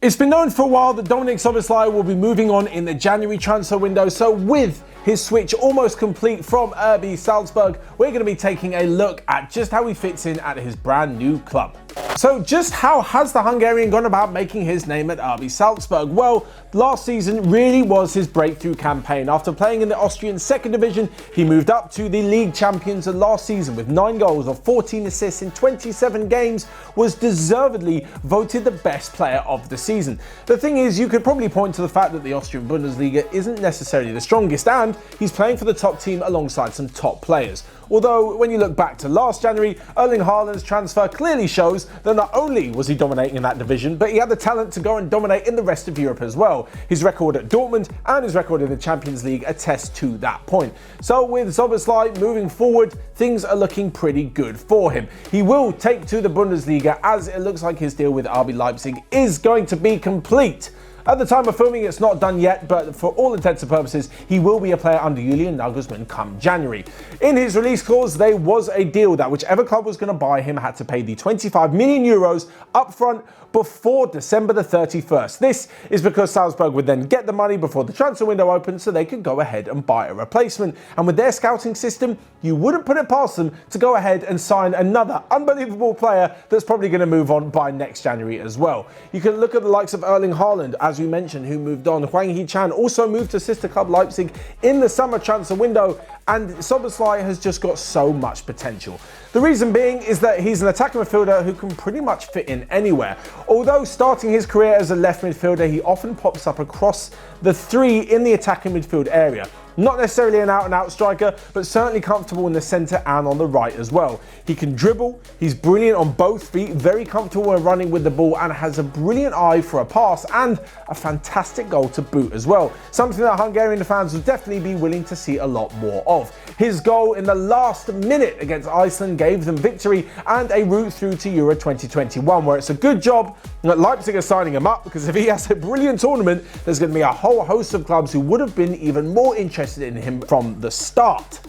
It's been known for a while that Dominik Szoboszlai will be moving on in the January transfer window, so with his switch almost complete from RB Salzburg, we're going to be taking a look at just how he fits in at his brand new club. So just how has the Hungarian gone about making his name at RB Salzburg? Well, last season really was his breakthrough campaign. After playing in the Austrian second division, he moved up to the league champions, and last season with 9 goals or 14 assists in 27 games was deservedly voted the best player of the season. The thing is, you could probably point to the fact that the Austrian Bundesliga isn't necessarily the strongest, and he's playing for the top team alongside some top players. Although, when you look back to last January, Erling Haaland's transfer clearly shows that not only was he dominating in that division, but he had the talent to go and dominate in the rest of Europe as well. His record at Dortmund and his record in the Champions League attest to that point. So with Szoboszlai moving forward, things are looking pretty good for him. He will take to the Bundesliga, as it looks like his deal with RB Leipzig is going to be complete. At the time of filming, it's not done yet, but for all intents and purposes, he will be a player under Julian Nagelsmann come January. In his release clause, there was a deal that whichever club was going to buy him had to pay the 25 million euros up front before December the 31st. This is because Salzburg would then get the money before the transfer window opens, so they could go ahead and buy a replacement. And with their scouting system, you wouldn't put it past them to go ahead and sign another unbelievable player that's probably going to move on by next January as well. You can look at the likes of Erling Haaland, as we mentioned, who moved on. Hee-chan also moved to sister club Leipzig in the summer transfer window, and Szoboszlai has just got so much potential. The reason being is that he's an attacking midfielder who can pretty much fit in anywhere. Although starting his career as a left midfielder, he often pops up across the three in the attacking midfield area. Not necessarily an out-and-out striker, but certainly comfortable in the centre and on the right as well. He can dribble, he's brilliant on both feet, very comfortable when running with the ball, and has a brilliant eye for a pass and a fantastic goal to boot as well. Something that Hungarian fans will definitely be willing to see a lot more of. His goal in the last minute against Iceland gave them victory and a route through to Euro 2021, where it's a good job that Leipzig are signing him up, because if he has a brilliant tournament, there's going to be a whole host of clubs who would have been even more interested in him from the start.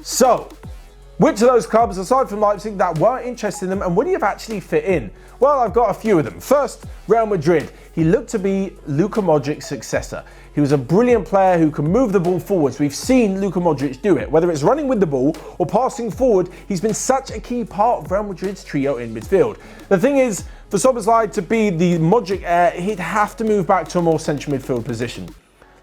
So, which of those clubs, aside from Leipzig, that were interested in them, and would he have actually fit in? Well, I've got a few of them. First, Real Madrid. He looked to be Luka Modric's successor. He was a brilliant player who can move the ball forwards. We've seen Luka Modric do it. Whether it's running with the ball or passing forward, he's been such a key part of Real Madrid's trio in midfield. The thing is, for Szoboszlai to be the Modric heir, he'd have to move back to a more central midfield position.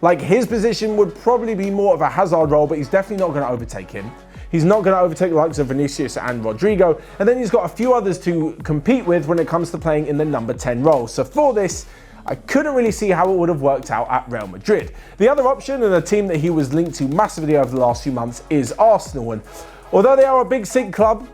Like, his position would probably be more of a Hazard role, but he's definitely not going to overtake him. He's not going to overtake the likes of Vinicius and Rodrigo, and then he's got a few others to compete with when it comes to playing in the number 10 role. So for this, I couldn't really see how it would have worked out at Real Madrid. The other option, and a team that he was linked to massively over the last few months, is Arsenal. And although they are a big six club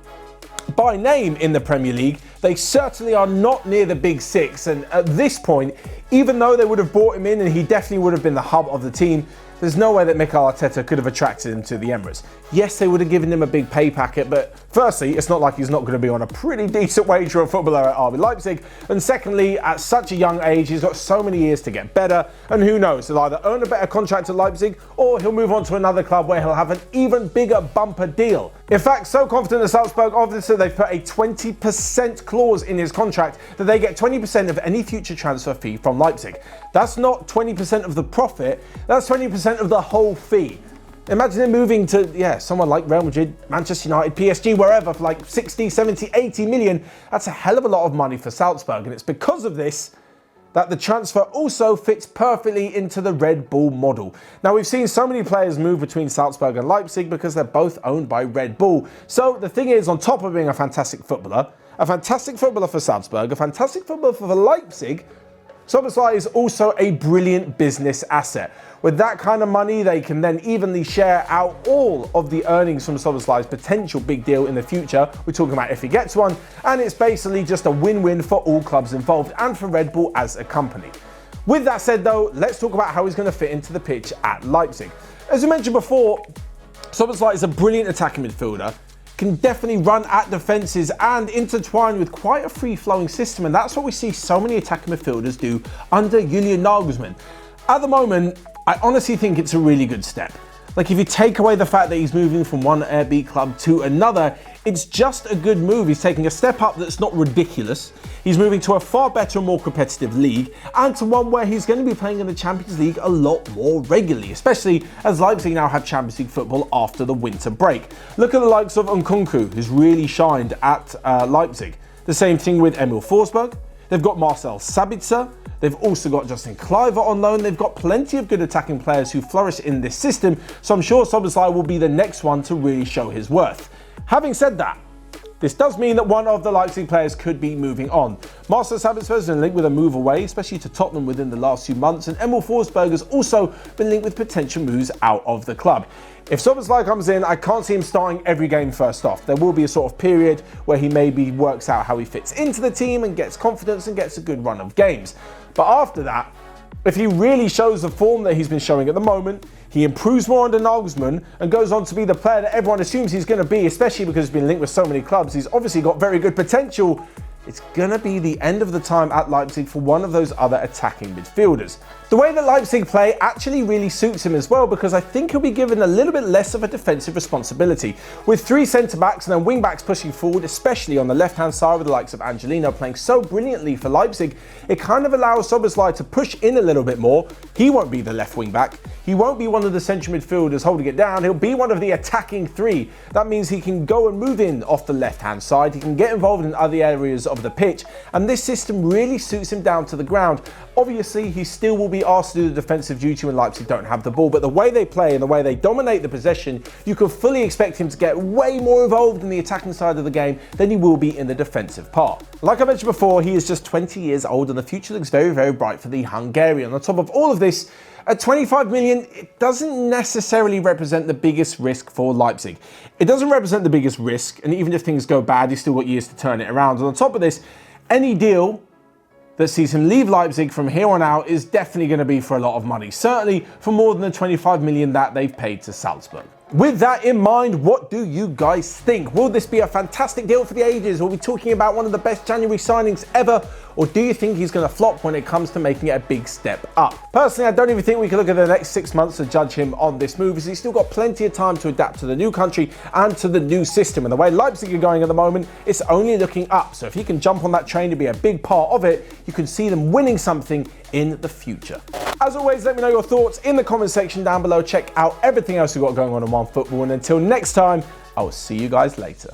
by name in the Premier League, they certainly are not near the big six, and at this point, even though they would have brought him in and he definitely would have been the hub of the team, there's no way that Mikel Arteta could have attracted him to the Emirates. Yes, they would have given him a big pay packet, but firstly, it's not like he's not going to be on a pretty decent wage for a footballer at RB Leipzig. And secondly, at such a young age, he's got so many years to get better. And who knows, he'll either earn a better contract at Leipzig or he'll move on to another club where he'll have an even bigger bumper deal. In fact, so confident that Salzburg, obviously, they've put a 20% clause in his contract that they get 20% of any future transfer fee from Leipzig. That's not 20% of the profit, that's 20% of the whole fee. Imagine him moving to, someone like Real Madrid, Manchester United, PSG, wherever, for like 60, 70, 80 million. That's a hell of a lot of money for Salzburg, and it's because of this that the transfer also fits perfectly into the Red Bull model. Now, we've seen so many players move between Salzburg and Leipzig because they're both owned by Red Bull. So the thing is, on top of being a fantastic footballer for Salzburg, a fantastic footballer for Leipzig, Szoboszlai is also a brilliant business asset. With that kind of money, they can then evenly share out all of the earnings from Szoboszlai's potential big deal in the future. We're talking about if he gets one, and it's basically just a win-win for all clubs involved and for Red Bull as a company. With that said though, let's talk about how he's going to fit into the pitch at Leipzig. As we mentioned before, Szoboszlai is a brilliant attacking midfielder, can definitely run at defences and intertwine with quite a free-flowing system, and that's what we see so many attacking midfielders do under Julian Nagelsmann. At the moment, I honestly think it's a really good step. Like, if you take away the fact that he's moving from one RB club to another, it's just a good move. He's taking a step up that's not ridiculous. He's moving to a far better and more competitive league, and to one where he's going to be playing in the Champions League a lot more regularly, especially as Leipzig now have Champions League football after the winter break. Look at the likes of Nkunku, who's really shined at Leipzig. The same thing with Emil Forsberg. They've got Marcel Sabitzer. They've also got Justin Kluivert on loan. They've got plenty of good attacking players who flourish in this system, so I'm sure Szoboszlai will be the next one to really show his worth. Having said that, this does mean that one of the Leipzig players could be moving on. Marcel Sabitzer has been linked with a move away, especially to Tottenham within the last few months, and Emil Forsberg has also been linked with potential moves out of the club. If Szoboszlai comes in, I can't see him starting every game first off. There will be a sort of period where he maybe works out how he fits into the team and gets confidence and gets a good run of games. But after that, if he really shows the form that he's been showing at the moment, he improves more under Nagelsmann and goes on to be the player that everyone assumes he's going to be, especially because he's been linked with so many clubs. He's obviously got very good potential. It's going to be the end of the time at Leipzig for one of those other attacking midfielders. The way that Leipzig play actually really suits him as well, because I think he'll be given a little bit less of a defensive responsibility. With three centre-backs and then wing-backs pushing forward, especially on the left-hand side with the likes of Angelino playing so brilliantly for Leipzig, it kind of allows Szoboszlai to push in a little bit more. He won't be the left wing-back. He won't be one of the central midfielders holding it down. He'll be one of the attacking three. That means he can go and move in off the left-hand side. He can get involved in other areas of the pitch, and this system really suits him down to the ground. Obviously, he still will be asked to do the defensive duty when Leipzig don't have the ball, but the way they play and the way they dominate the possession, you can fully expect him to get way more involved in the attacking side of the game than he will be in the defensive part. Like I mentioned before, he is just 20 years old and the future looks very, very bright for the Hungarian. On top of all of this, at 25 million, it doesn't necessarily represent the biggest risk for Leipzig. It doesn't represent the biggest risk, and even if things go bad, he's still got years to turn it around. And on top of this, any deal that sees him leave Leipzig from here on out is definitely going to be for a lot of money, certainly for more than the 25 million that they've paid to Salzburg. With that in mind, what do you guys think? Will this be a fantastic deal for the ages? Are we talking about one of the best January signings ever? Or do you think he's going to flop when it comes to making a big step up? Personally, I don't even think we can look at the next 6 months to judge him on this move, as he's still got plenty of time to adapt to the new country and to the new system. And the way Leipzig are going at the moment, it's only looking up. So if he can jump on that train to be a big part of it, you can see them winning something in the future. As always, let me know your thoughts in the comment section down below. Check out everything else we've got going on OneFootball. And until next time, I will see you guys later.